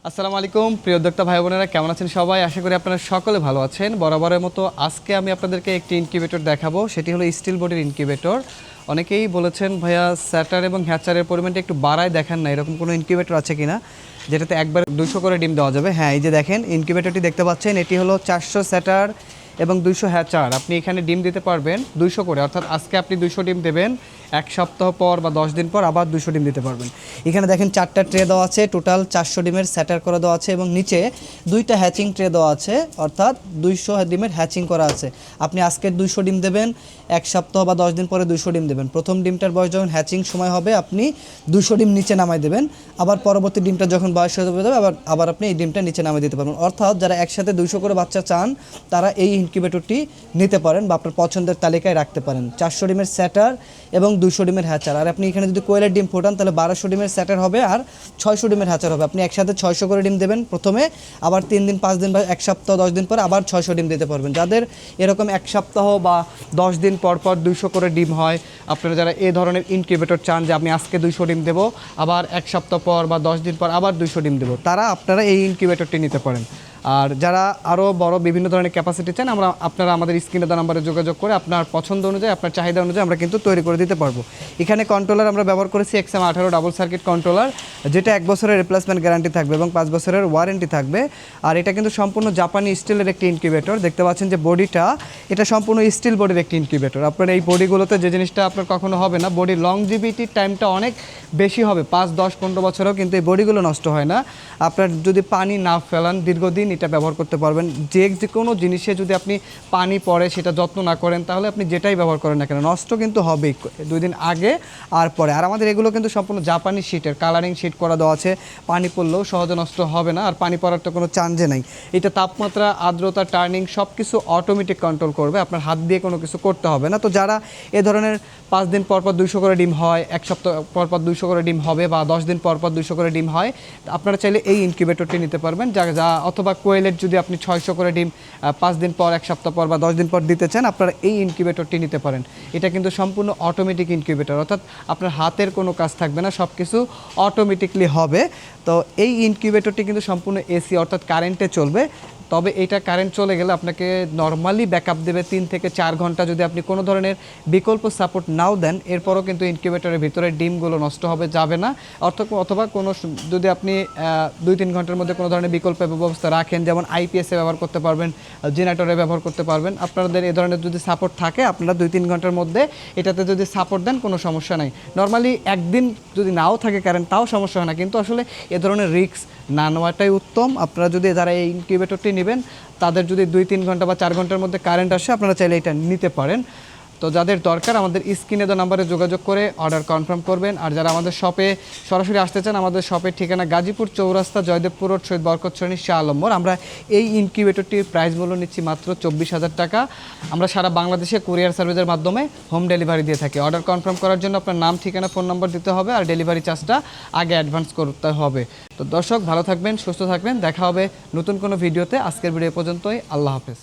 আসসালামু আলাইকুম প্রিয় উদ্যোক্তা ভাই বোনেরা, কেমন আছেন সবাই? আশা করি আপনারা সকলে ভালো আছেন। বরাবরের মতো আজকে আমি আপনাদেরকে একটি ইনকিউবেটর দেখাবো, সেটি হলো স্টিল বডির ইনকিউবেটর। অনেকেই বলেছেন ভাইয়া স্যাটার এবং হ্যাচারের পরিমাণটা একটু বাড়ায় দেখান না, এরকম কোনো ইনকিউবেটর আছে কিনা যেটাতে একবার 200 করে ডিম দেওয়া যাবে। হ্যাঁ, এই যে দেখেন ইনকিউবেটরটি দেখতে পাচ্ছেন, এটি হলো 400 স্যাটার এবং 200 হ্যাচার। আপনি এখানে ডিম দিতে পারবেন 200 করে, অর্থাৎ আজকে আপনি 200 ডিম দেবেন, এক সপ্তাহ পর বা 10 দিন পর আবার 200 ডিম দিতে পারবেন। এখানে দেখেন 4টা ট্রে দেওয়া আছে, টোটাল 400 ডিমের স্যাটার করে দেওয়া আছে এবং নিচে 2টা হ্যাচিং ট্রে দেওয়া আছে, অর্থাৎ 200 ডিমের হ্যাচিং করা আছে। আপনি আজকে 200 ডিম দেবেন, এক সপ্তাহ বা 10 দিন পরে 200 ডিম দেবেন। প্রথম ডিমটার বয়স যখন হ্যাচিং সময় হবে আপনি 200 ডিম নিচে নামাই দেবেন, আবার পরবর্তী ডিমটা যখন বয়স হয়ে যাবে আবার আপনি এই ডিমটা নিচে নামিয়ে দিতে পারবেন। অর্থাৎ যারা একসাথে 200 করে বাচ্চা চান তারা এই ইনকিউবেটরটি নিতে পারেন বা আপনার পছন্দের তালিকায় রাখতে পারেন। 400 ডিমের স্যাটার এবং 200 ডিমের হ্যাচার। আর আপনি এখানে যদি কোয়েলের ডিম ফোটান তাহলে 1200 ডিমের স্যাটার হবে আর 600 ডিমের হ্যাচার হবে। আপনি একসাথে 600 করে ডিম দেবেন প্রথমে, আবার 3 দিন 5 দিন বা এক সপ্তাহ 10 দিন পর আবার 600 ডিম দিতে পারবেন। যাদের এরকম এক সপ্তাহ বা 10 দিন পর পর 200 করে ডিম হয়, আপনারা যারা এই ধরনের ইনকিউবেটর চান যে আমি আজকে 200 ডিম দেবো, আবার এক সপ্তাহ পর বা 10 দিন পর আবার 200 ডিম দেবো, তারা আপনারা এই ইনকিউবেটরটি নিতে পারেন। আর যারা আরও বড় বিভিন্ন ধরনের ক্যাপাসিটি চান, আপনারা আমাদের স্ক্রিনে দেওয়া নাম্বারে যোগাযোগ করে আপনার পছন্দ অনুযায়ী, আপনার চাহিদা অনুযায়ী আমরা কিন্তু তৈরি করে দিতে পারবো। এখানে কন্ট্রোলার আমরা ব্যবহার করেছি XM18 ডাবল সার্কিট কন্ট্রোলার, যেটা 1 বছরের রিপ্লেসমেন্ট গ্যারান্টি থাকবে এবং 5 বছরের ওয়ারেন্টি থাকবে। আর এটা কিন্তু সম্পূর্ণ জাপানি স্টিলের একটি ইনকিউবেটর। দেখতে পাচ্ছেন যে বডিটা, এটা সম্পূর্ণ স্টিল বডির একটি ইনকিউবেটর। আপনার এই বডিগুলোতে যে জিনিসটা আপনার কখনো হবে না, বডির লংজিভিটির টাইমটা অনেক বেশি হবে, 5, 10, 15 বছরেও কিন্তু এই বডিগুলো নষ্ট হয় না। আপনার যদি পানি না ফেলান, দীর্ঘদিন এটা ব্যবহার করতে পারবেন। যে কোনো জিনিসে যদি আপনি পানি পড়ে সেটা যত্ন না করেন তাহলে আপনি যেটাই ব্যবহার করেন না কেন নষ্ট কিন্তু হবেই 2 দিন আগে আর পরে। আর আমাদের এগুলো কিন্তু সম্পূর্ণ জাপানি শীটের, কালারিং শীট করা দেওয়া আছে, পানি পড়লেও সহজে নষ্ট হবে না, আর পানি পড়ার তো কোনো চান্সে নাই। এটা তাপমাত্রা, আর্দ্রতা, টার্নিং সব কিছু অটোমেটিক কন্ট্রোল করবে, আপনার হাত দিয়ে কোনো কিছু করতে হবে না। তো যারা এ ধরনের 5 দিন পর পর 200 করে ডিম হয়, এক সপ্তাহ পর পর 200 করে ডিম হবে বা 10 দিন পর পর 200 করে ডিম হয়, আপনারা চাইলে এই ইনকিউবেটরটি নিতে পারবেন। যা অথবা কোয়েলের যদি আপনি 600 করে ডিম 5 দিন পর, এক সপ্তাহ পর বা 10 দিন পর দিতে চান, আপনারা এই ইনকিউবেটরটি নিতে পারেন। এটা কিন্তু সম্পূর্ণ অটোমেটিক ইনকিউবেটর, অর্থাৎ আপনার হাতের কোনো কাজ থাকবে না, সব কিছু অটোমেটিকলি হবে। তো এই ইনকিউবেটরটি কিন্তু সম্পূর্ণ এসি, অর্থাৎ কারেন্টে চলবে। তবে এটা কারেন্ট চলে গেলে আপনাকে নর্মালি ব্যাকআপ দেবে 3 থেকে 4 ঘন্টা। যদি আপনি কোনো ধরনের বিকল্প সাপোর্ট নাও দেন, এরপরও কিন্তু ইনকিউবেটরের ভিতরে ডিমগুলো নষ্ট হবে যাবে না। অথবা কোনো যদি আপনি 2-3 ঘন্টার মধ্যে কোনো ধরনের বিকল্প ব্যবস্থা রাখেন, যেমন আইপিএসে ব্যবহার করতে পারবেন, জেনারেটরে ব্যবহার করতে পারবেন, আপনাদের এ ধরনের যদি সাপোর্ট থাকে, আপনারা 2-3 ঘন্টার মধ্যে এটাতে যদি সাপোর্ট দেন কোনো সমস্যা নাই। নর্মালি একদিন যদি নাও থাকে কারেন্ট তাও সমস্যা হয় না, কিন্তু আসলে এ ধরনের রিস্ক না নেওয়াটাই উত্তম। আপনারা যদি যারা এই ইনকিউবেটরটি নেবেন তাদের যদি 2-3 ঘন্টা বা 4 ঘন্টার মধ্যে কারেন্ট আসে, আপনারা চাইলে এটা নিতে পারেন। তো যাদের দরকার আমাদের স্ক্রিনে দেওয়া নাম্বারে যোগাযোগ করে অর্ডার কনফার্ম করবেন। আর যারা আমাদের শপে সরাসরি আসতে চান, আমাদের শপের ঠিকানা গাজীপুর চৌরাস্তা, জয়দেবপুর রোড, শহীদ বরকত সরণি, শাহ আলম মোড়। আমরা এই ইনকিউবেটরটির প্রাইস মূল্য নিচ্ছি মাত্র 24,000 টাকা। আমরা সারা বাংলাদেশে কুরিয়ার সার্ভিসের মাধ্যমে হোম ডেলিভারি দিয়ে থাকি। অর্ডার কনফার্ম করার জন্য আপনার নাম, ঠিকানা, ফোন নম্বর দিতে হবে আর ডেলিভারি চার্জটা আগে অ্যাডভান্স করতে হবে। তো দর্শক, ভালো থাকবেন, সুস্থ থাকবেন, দেখা হবে নতুন কোনো ভিডিওতে। আজকের ভিডিও পর্যন্তই, আল্লাহ হাফেজ।